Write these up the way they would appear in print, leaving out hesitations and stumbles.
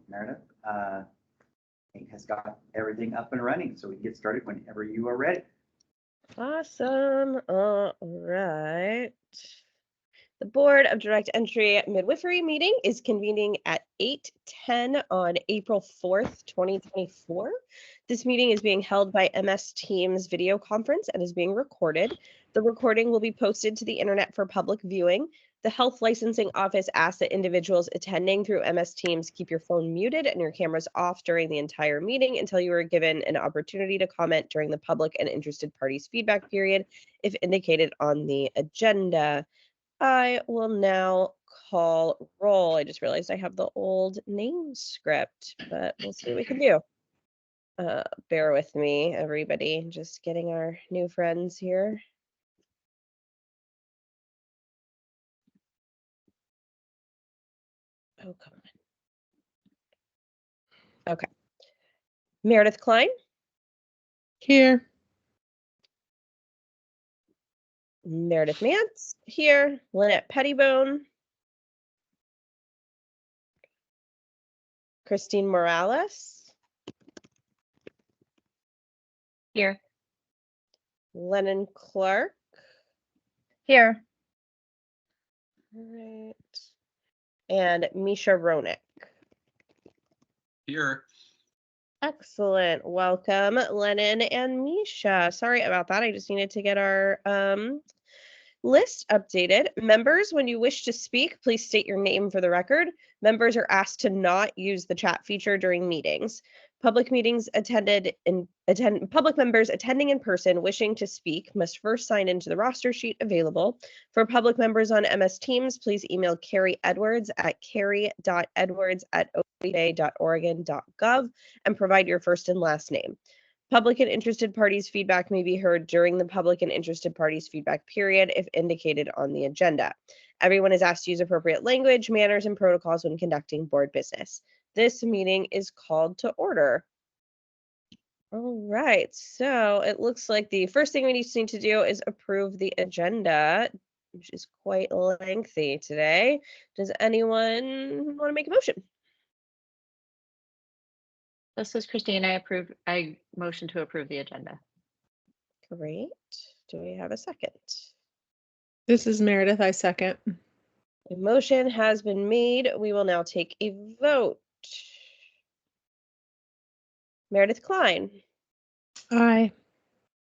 Meredith has got everything up and running, so we can get started whenever you are ready. Awesome. All right. The Board of Direct Entry Midwifery meeting is convening at 8:10 on April 4th, 2024. This meeting is being held by MS Teams video conference and is being recorded. The recording will be posted to the internet for public viewing. The Health Licensing Office asks that individuals attending through MS Teams keep your phone muted and your cameras off during the entire meeting until you are given an opportunity to comment during the public and interested parties feedback period, if indicated on the agenda. I will now call roll. I just realized I have the old name script, but we'll see what we can do. Bear with me, everybody. Just getting our new friends here. Oh, come on. Okay. Meredith Klein. Here. Meredith Mance. Here. Lynette Pettibone. Christine Morales. Here. Lennon Clark. Here. All right. And Misha Ronick. Here. Excellent. Welcome, Lennon and Misha. Sorry about that. I just needed to get our list updated. Members, when you wish to speak, please state your name for the record. Members are asked to not use the chat feature during meetings. Public members attending in person wishing to speak must first sign into the roster sheet available. For public members on MS Teams, please email Carrie Edwards at carrie.edwards@oea.oregon.gov and provide your first and last name. Public and interested parties' feedback may be heard during the public and interested parties' feedback period if indicated on the agenda. Everyone is asked to use appropriate language, manners, and protocols when conducting board business. This meeting is called to order. All right, so it looks like the first thing we need to do is approve the agenda, which is quite lengthy today. Does anyone want to make a motion? This is Christine. I motion to approve the agenda. Great. Do we have a second? This is Meredith. I second. A motion has been made. We will now take a vote. Meredith Klein. Aye.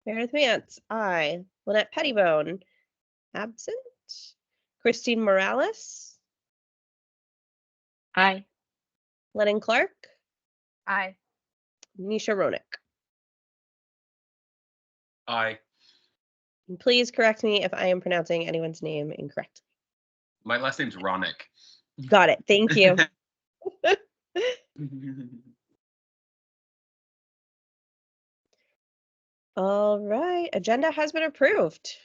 Meredith Mance. Aye. Lynette Pettibone. Absent. Christine Morales. Aye. Lennon Clark. Aye. Misha Ronick. Aye. And please correct me if I am pronouncing anyone's name incorrectly. My last name's Ronick. Got it. Thank you. All right. Agenda has been approved.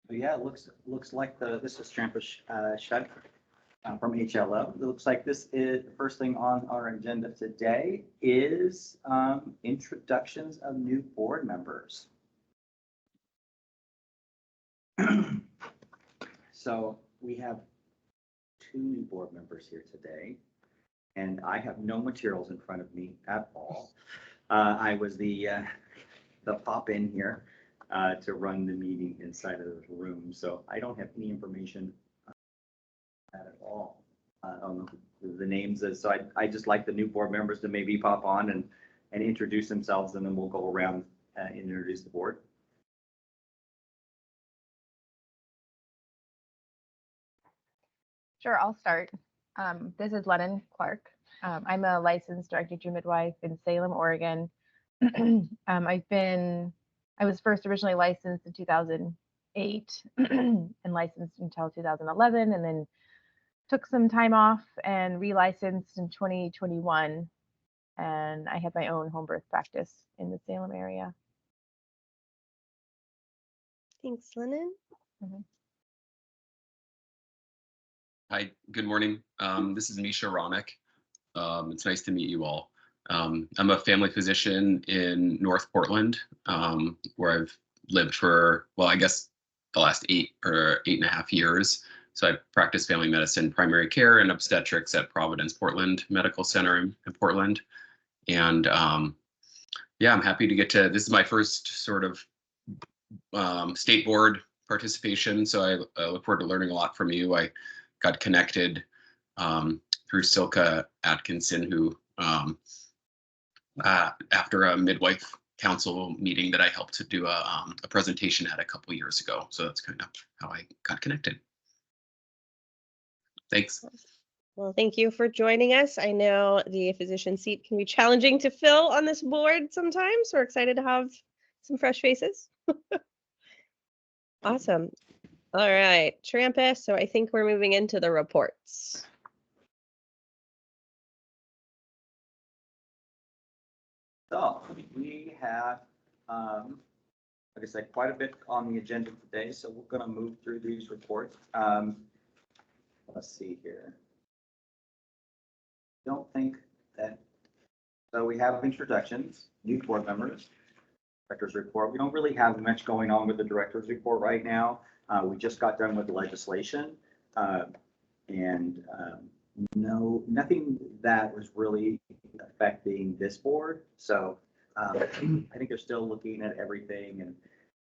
So yeah, it looks like this is Trampish Shud from HLO. It looks like this is the first thing on our agenda today is introductions of new board members. So we have 2 new board members here today, and I have no materials in front of me at all. I was the pop-in here to run the meeting inside of the room, so I don't have any information at all on the names. So I just like the new board members to maybe pop on and introduce themselves, and then we'll go around and introduce the board. Sure, I'll start. This is Lennon Clark. I'm a licensed direct entry midwife in Salem, Oregon. I was first originally licensed in 2008 and licensed until 2011, and then took some time off and relicensed in 2021. And I had my own home birth practice in the Salem area. Thanks, Lennon. Mm-hmm. Hi, good morning. This is Misha Ronick. It's nice to meet you all. I'm a family physician in North Portland, where I've lived for, well, I guess the last 8.5 years. So I practice family medicine, primary care, and obstetrics at Providence Portland Medical Center in Portland. And yeah, I'm happy to get to, this is my first sort of state board participation. So I look forward to learning a lot from you. I got connected through Silka Atkinson, who after a midwife council meeting that I helped to do a presentation at a couple years ago. So that's kind of how I got connected. Thanks. Well, thank you for joining us. I know the physician seat can be challenging to fill on this board sometimes. We're excited to have some fresh faces. Awesome. All right, Trampus. So I think we're moving into the reports. So we have, like I said, quite a bit on the agenda today, so we're going to move through these reports. Let's see here. Don't think that, so we have introductions, new board members, director's report. We don't really have much going on with the director's report right now. We just got done with legislation and nothing that was really affecting this board. So I think they're still looking at everything,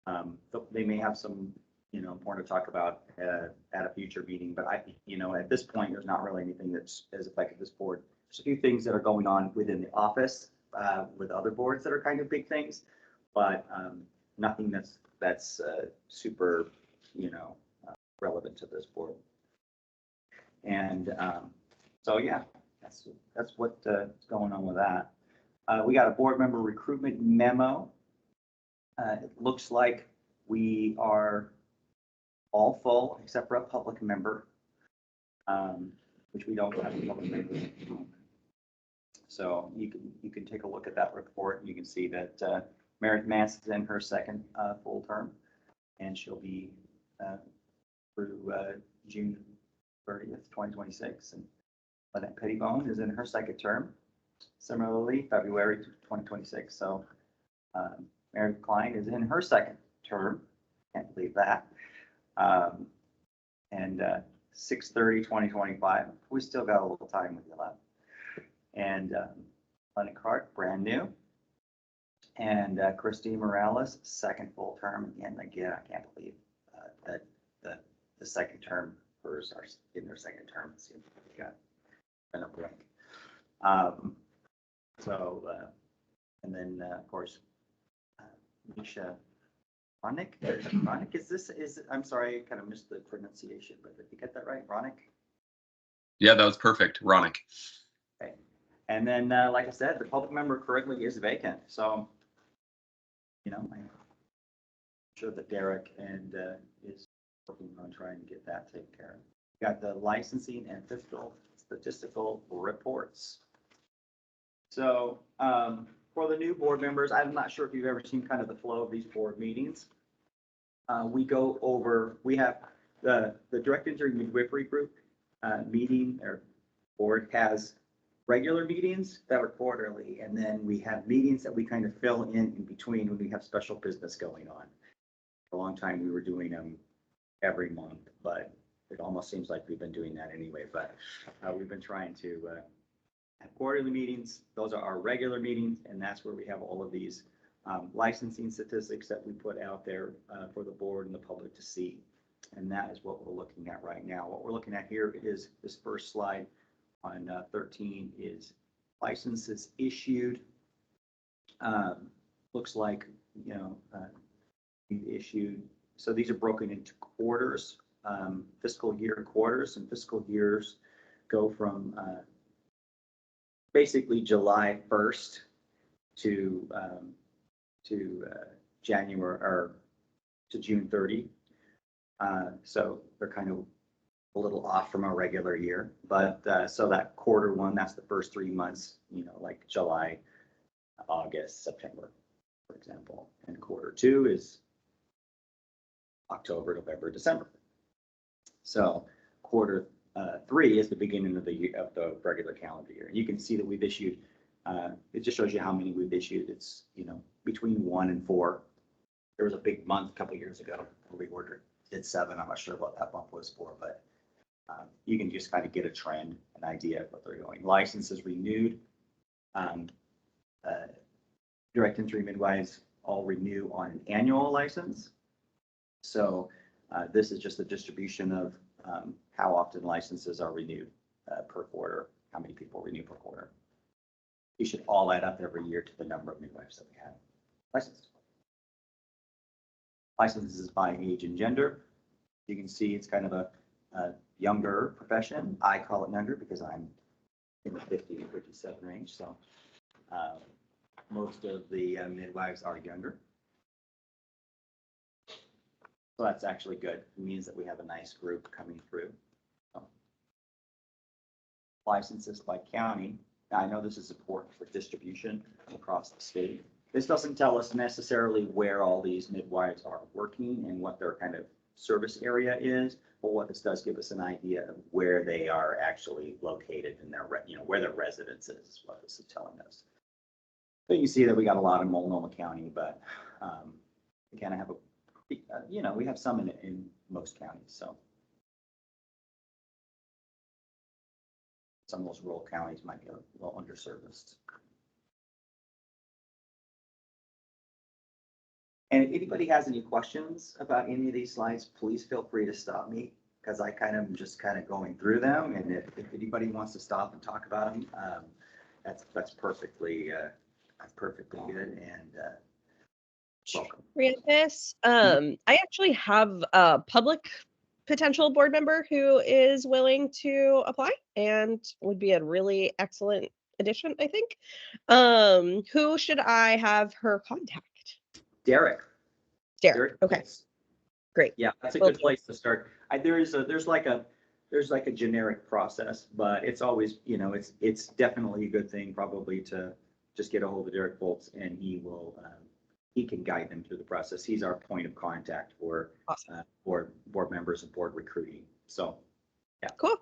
and they may have some, important to talk about at a future meeting. But at this point, there's not really anything that's has affected this board. There's a few things that are going on within the office with other boards that are kind of big things, but nothing that's super, relevant to this board. And so yeah, that's what's going on with that. We got a board member recruitment memo. It looks like we are all full except for a public member, which we don't have a public member. So you can take a look at that report. You can see that Meredith Mance is in her second full term, and she'll be through June 30th, 2026. And Lynette Pettibone is in her second term, similarly February 2026. So Meredith Klein is in her second term. Can't believe that. And 6/30/2025. We still got a little time with you left. And Lennon Clark, brand new. And Christine Morales, second full term. And again, I can't believe that the second term are in their second term. It seems like we got a break. And then of course, Misha Ronick. Ronick, I'm sorry, I kind of missed the pronunciation, but did you get that right, Ronick? Yeah, that was perfect, Ronick. Okay. And then, like I said, the public member currently is vacant. So, I'm sure that Derek is working on trying to get that taken care of. We got the licensing and fiscal statistical reports. So, for the new board members, I'm not sure if you've ever seen kind of the flow of these board meetings. We have the direct injury midwifery group meeting, or board has regular meetings that are quarterly, and then we have meetings that we kind of fill in between when we have special business going on. For a long time, we were doing them every month, but it almost seems like we've been doing that anyway. But we've been trying to have quarterly meetings. Those are our regular meetings, and that's where we have all of these licensing statistics that we put out there for the board and the public to see. And that is what we're looking at right now. What we're looking at here is this first slide on 13 is licenses issued. Looks like, we've issued. So these are broken into quarters, fiscal year quarters, and fiscal years go from basically July 1st to January or to June 30. So they're kind of a little off from a regular year, but so that quarter one, that's the first 3 months, like July, August, September, for example, and quarter two is October, November, December. So quarter three is the beginning of the year, of the regular calendar year. You can see that we've issued. It just shows you how many we've issued. It's between 1 and 4. There was a big month a couple of years ago where we did 7. I'm not sure what that month was for, but You can just kind of get a trend, an idea of what they're going. Licenses renewed. Direct entry midwives all renew on an annual license. So this is just a distribution of how often licenses are renewed per quarter, how many people renew per quarter. You should all add up every year to the number of midwives that we have licensed. Licenses by age and gender. You can see it's kind of a younger profession. I call it younger because I'm in the 50 to 57 range. So most of the midwives are younger. So that's actually good. It means that we have a nice group coming through. Licenses by county. Now, I know this is important for distribution across the state. This doesn't tell us necessarily where all these midwives are working and what their kind of service area is, but what this does give us an idea of where they are actually located in their, where their residence is what this is telling us. So you can see that we got a lot in Multnomah County, but we kind of have we have some in most counties. So some of those rural counties might be a little underserviced. And if anybody has any questions about any of these slides, please feel free to stop me because I am just going through them. And if anybody wants to stop and talk about them, that's perfectly good. And welcome. I actually have a public potential board member who is willing to apply and would be a really excellent addition, I think. Who should I have her contact? Derek. Okay. Great. Yeah, that's a good place to start. There's like a generic process, but it's always, it's definitely a good thing probably to just get a hold of Derek Bolts and he can guide them through the process. He's our point of contact for Awesome. board members and board recruiting. So, yeah. Cool.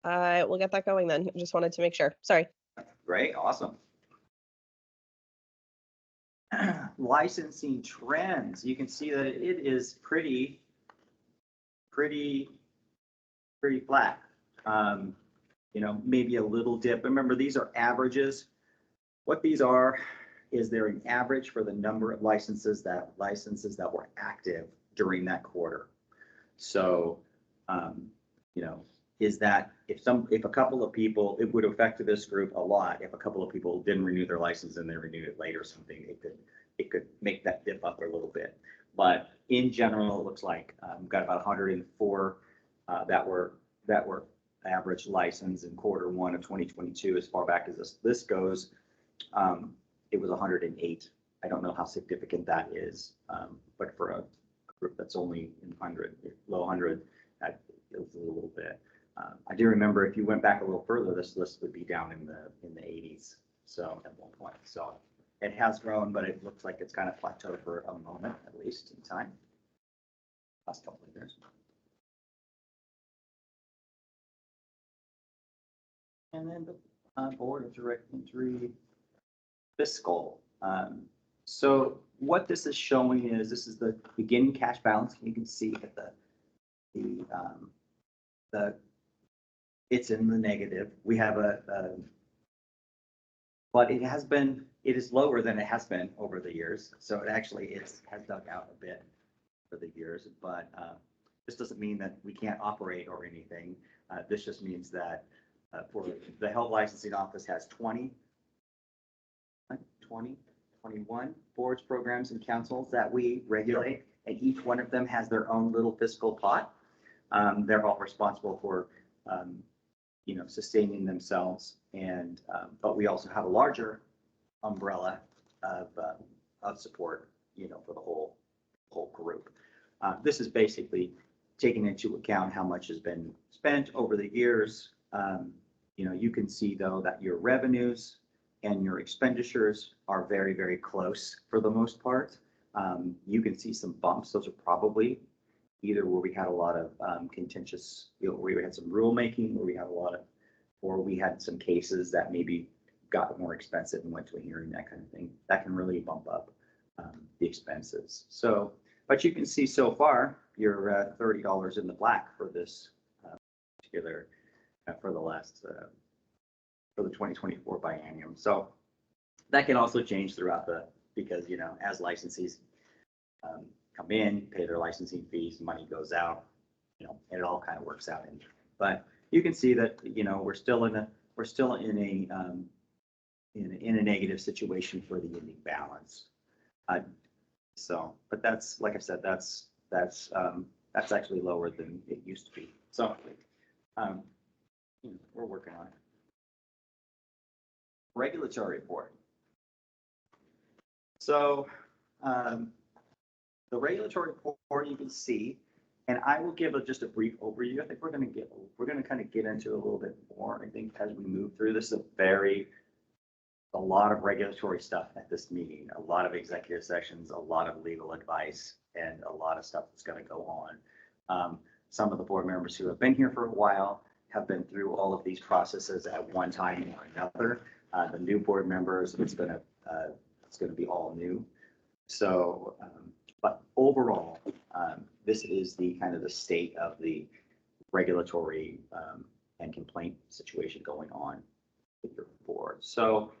We'll get that going then. Just wanted to make sure. Sorry. Great. Awesome. Licensing trends. You can see that it is pretty flat. Maybe a little dip. Remember, these are averages. What these are is they're an average for the number of licenses that were active during that quarter. So, is that if a couple of people, it would affect this group a lot. If a couple of people didn't renew their license and they renewed it later or something, it could make that dip up a little bit. But in general, it looks like we've got about 104 that were average license in quarter one of 2022. As far back as this goes, it was 108. I don't know how significant that is, but for a group that's only in low 100, that feels a little bit. I do remember if you went back a little further, this list would be down in the 80s. So at one point, so it has grown, but it looks like it's kind of plateaued for a moment, at least in time. Last couple of years. And then the board of direct entry fiscal. So what this is showing is this is the beginning cash balance. You can see that it's in the negative. We have but it is lower than it has been over the years. So it actually has dug out a bit for the years, but this doesn't mean that we can't operate or anything. This just means that for the health licensing office has 21 boards, programs, and councils that we regulate, and each one of them has their own little fiscal pot. They're all responsible for sustaining themselves, and but we also have a larger umbrella of support, for the whole group. This is basically taking into account how much has been spent over the years. You can see though that your revenues and your expenditures are very, very close for the most part. You can see some bumps. Those are probably either where we had a lot of contentious, where we had some rulemaking, or we had some cases that maybe got more expensive and went to a hearing, that kind of thing. That can really bump up the expenses. So, but you can see so far you're $30 in the black for this particular for the last, for the 2024 biennium. So that can also change throughout because, as licensees come in, pay their licensing fees, money goes out, and it all kind of works out. But you can see that, we're still in a negative situation for the ending balance. But that's, like I said, that's actually lower than it used to be. So we're working on it. Regulatory report. So the regulatory report you can see, and I will give just a brief overview. I think we're going to kind of get into a little bit more. I think as we move through this, a lot of regulatory stuff at this meeting, a lot of executive sessions, a lot of legal advice, and a lot of stuff that's going to go on. Some of the board members who have been here for a while have been through all of these processes at one time or another. The new board members, it's going to be all new. So, but overall, this is the kind of the state of the regulatory and complaint situation going on with your board. So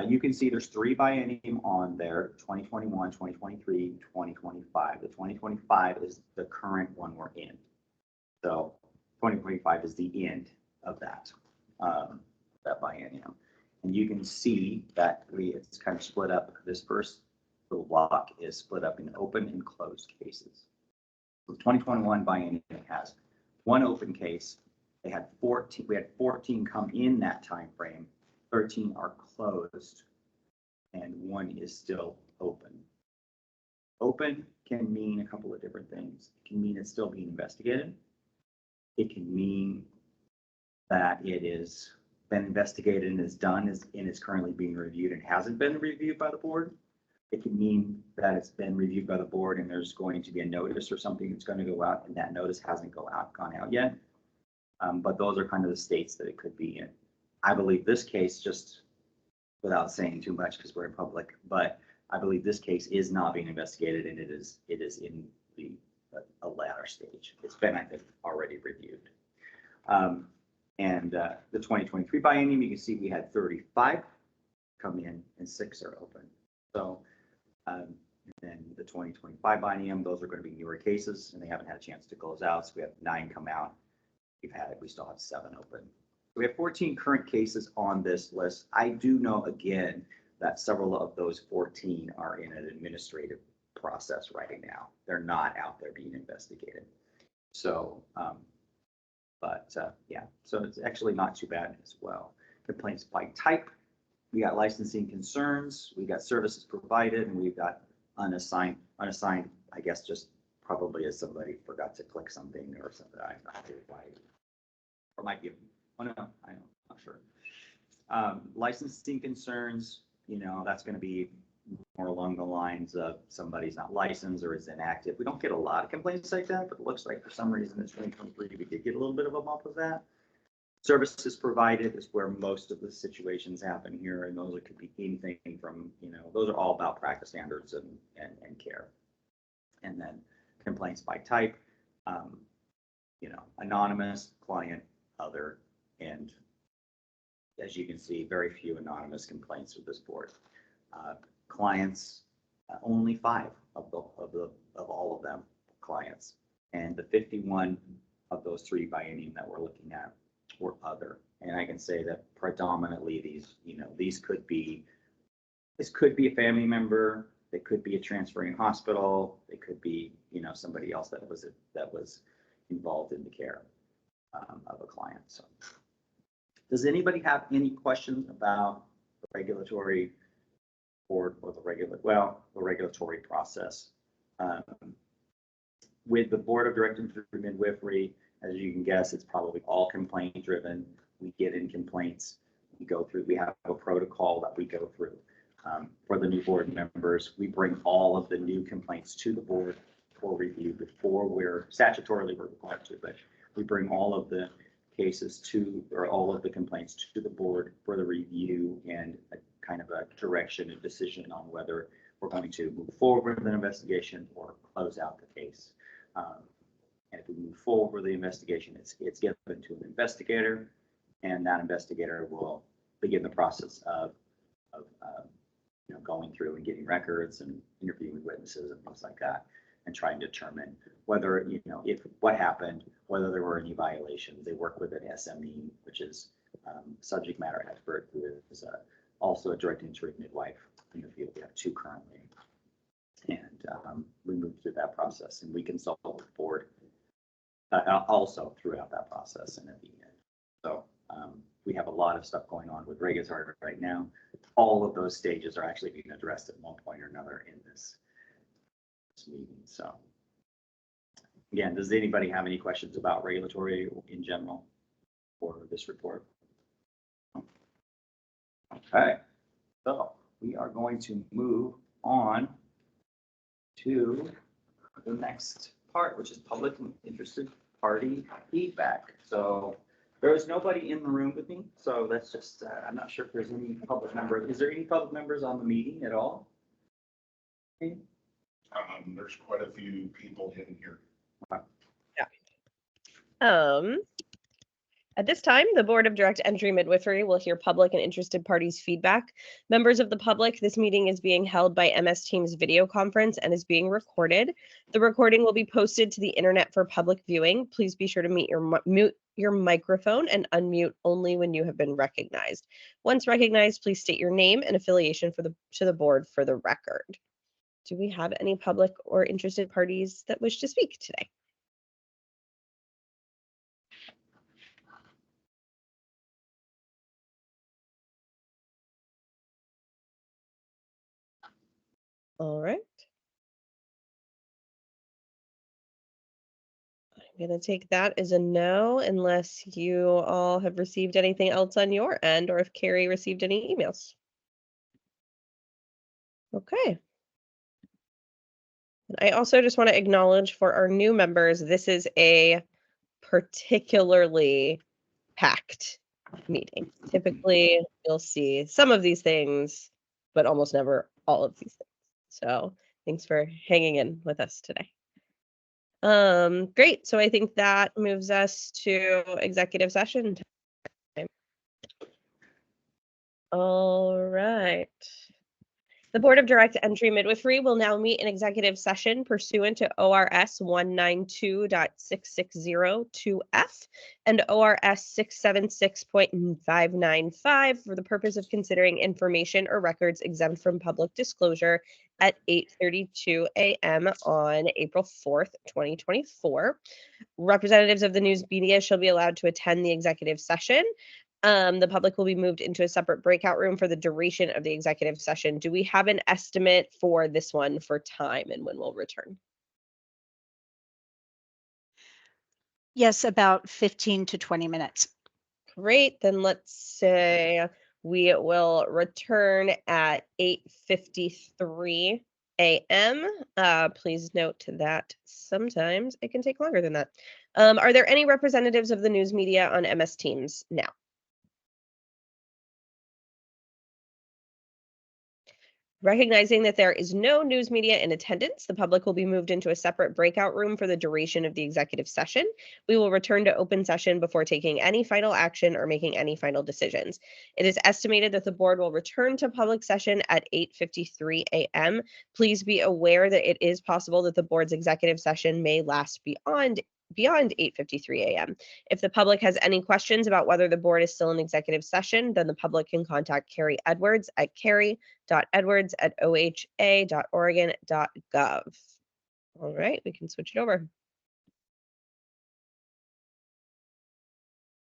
you can see there's 3 biennium on there: 2021, 2023, 2025. The 2025 is the current one we're in. So 2025 is the end of that biennium. And you can see that it's kind of split up. This first little block is split up in open and closed cases. So the 2021 biennium has 1 open case. We had 14 come in that time frame. 13 are closed, and 1 is still open. Open can mean a couple of different things. It can mean it's still being investigated. It can mean that it is been investigated and is done and is currently being reviewed and hasn't been reviewed by the board. It can mean that it's been reviewed by the board and there's going to be a notice or something that's going to go out, and that notice hasn't gone out yet. But those are kind of the states that it could be in. I believe this case, just without saying too much because we're in public, but I believe this case is not being investigated, and it is in a latter stage. It's been, I think, already reviewed. And the 2023 biennium, you can see we had 35 come in and 6 are open. So and then the 2025 biennium, those are going to be newer cases and they haven't had a chance to close out. So we have 9 come out. We still have 7 open. So we have 14 current cases on this list. I do know, again, that several of those 14 are in an administrative process right now. They're not out there being investigated. So, yeah, so it's actually not too bad as well. Complaints by type. We got licensing concerns. We got services provided, and we've got unassigned, I guess, just probably as somebody forgot to click something or something. I'm not sure why. Or might be, oh no, I'm not sure. Licensing concerns, that's going to be more along the lines of somebody's not licensed or is inactive. We don't get a lot of complaints like that, but it looks like for some reason in 2023 we did get a little bit of a bump of that. Services provided is where most of the situations happen here, and those could be anything from, those are all about practice standards and care. And then complaints by type, anonymous, client, other, and as you can see, very few anonymous complaints with this board. Clients, only 5 of all of them clients, and the 51 of those 3 biennium that we're looking at were other. And I can say that predominantly this could be a family member, it could be a transferring hospital, it could be somebody else that was involved in the care of a client. So, does anybody have any questions about the regulatory board or the regulatory process? With the board of directors through midwifery, as you can guess, it's probably all complaint driven. We get in complaints, we have a protocol that we go through. For the new board members, we bring all of the new complaints to the board for review before we're statutorily required to, but we bring all of the cases all of the complaints to the board for the review and a kind of a direction and decision on whether we're going to move forward with an investigation or close out the case. And if we move forward with the investigation, it's given to an investigator, and that investigator will begin the process of going through and getting records and interviewing witnesses and things like that, and trying to determine whether, if what happened, whether there were any violations. They work with an SME, which is subject matter expert, who is also a direct entry midwife in the field. We have 2 currently. And we move through that process, and we consult with the board also throughout that process and at the end. So we have a lot of stuff going on with regulatory right now. All of those stages are actually being addressed at one point or another in this meeting. So again, does anybody have any questions about regulatory in general for this report? Okay, so we are going to move on to the next part, which is public and interested party feedback. So there is nobody in the room with me, so let's just, I'm not sure if there's any public members. Is there any public members on the meeting at all? Okay. There's quite a few people in here. At this time, the Board of Direct Entry Midwifery will hear public and interested parties' feedback. Members of the public, this meeting is being held by MS Teams video conference and is being recorded. The recording will be posted to the internet for public viewing. Please be sure to mute your microphone and unmute only when you have been recognized. Once recognized, please state your name and affiliation to the board for the record. Do we have any public or interested parties that wish to speak today? All right. I'm going to take that as a no, unless you all have received anything else on your end, or if Carrie received any emails. Okay. And I also just want to acknowledge for our new members, this is a particularly packed meeting. Typically, you'll see some of these things, but almost never all of these things. So thanks for hanging in with us today. Great. So I think that moves us to executive session time. All right. The Board of Direct Entry Midwifery will now meet in executive session pursuant to ORS 192.6602F and ORS 676.595 for the purpose of considering information or records exempt from public disclosure at 8:32 a.m. on April 4th, 2024. Representatives of the news media shall be allowed to attend the executive session. The public will be moved into a separate breakout room for the duration of the executive session. Do we have an estimate for this one for time and when we'll return? Yes, about 15 to 20 minutes. Great, then let's say we will return at 8:53 a.m. Please note that sometimes it can take longer than that. Are there any representatives of the news media on MS Teams now? Recognizing that there is no news media in attendance, the public will be moved into a separate breakout room for the duration of the executive session. We will return to open session before taking any final action or making any final decisions. It is estimated that the board will return to public session at 8:53 a.m. Please be aware that it is possible that the board's executive session may last beyond 8:53 a.m. If the public has any questions about whether the board is still in executive session, then the public can contact Carrie Edwards at carrie.edwards@oha.oregon.gov. All right, we can switch it over.